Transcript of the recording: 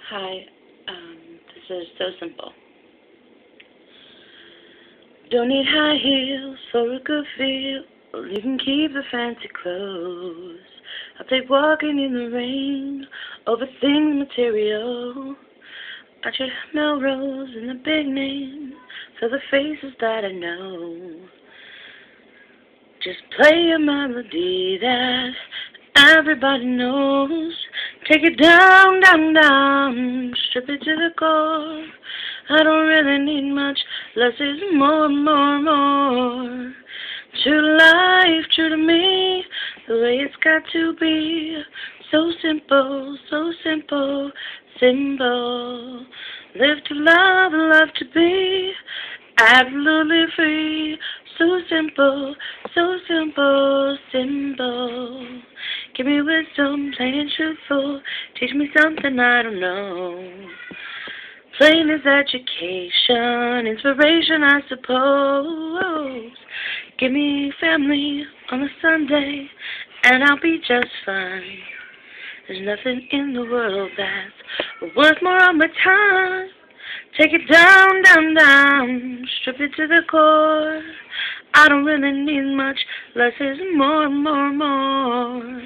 Hi, this is so simple. Don't need high heels for a good feel. You can keep the fancy clothes. I'll take walking in the rain over things material. I just Melrose and the big names for the faces that I know. Just play a melody that everybody knows. Take it down, down, down, strip it to the core. I don't really need much, less is more, more, more. True to life, true to me, the way it's got to be. So simple, simple. Live to love, love to be absolutely free. So simple, simple. Give me wisdom, plain and truthful. Teach me something I don't know. Plain is education, inspiration, I suppose. Give me family on a Sunday, and I'll be just fine. There's nothing in the world that's worth more of my time. Take it down, down, down, strip it to the core. I don't really need much, less is more, more, more.